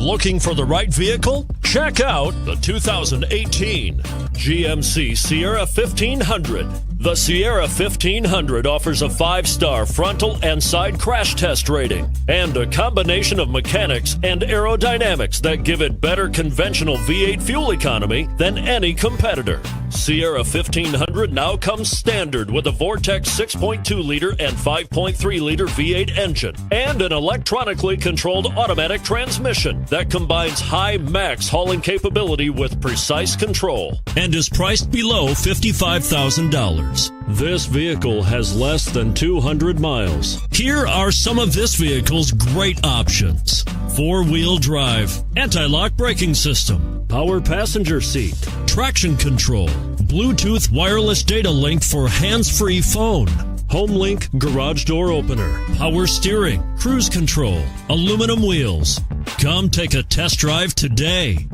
Looking for the right vehicle? Check out the 2018 GMC Sierra 1500. The Sierra 1500 offers a 5-star frontal and side crash test rating and a combination of mechanics and aerodynamics that give it better conventional V8 fuel economy than any competitor. Sierra 1500 now comes standard with a Vortex 6.2-liter and 5.3-liter V8 engine and an electronically controlled automatic transmission that combines high max hauling capability with precise control and is priced below $55,000. This vehicle has less than 200 miles. Here are some of this vehicle's great options: 4-wheel drive, anti-lock braking system, power passenger seat, traction control, Bluetooth wireless data link for hands-free phone, HomeLink garage door opener, power steering, cruise control, aluminum wheels. Come take a test drive today.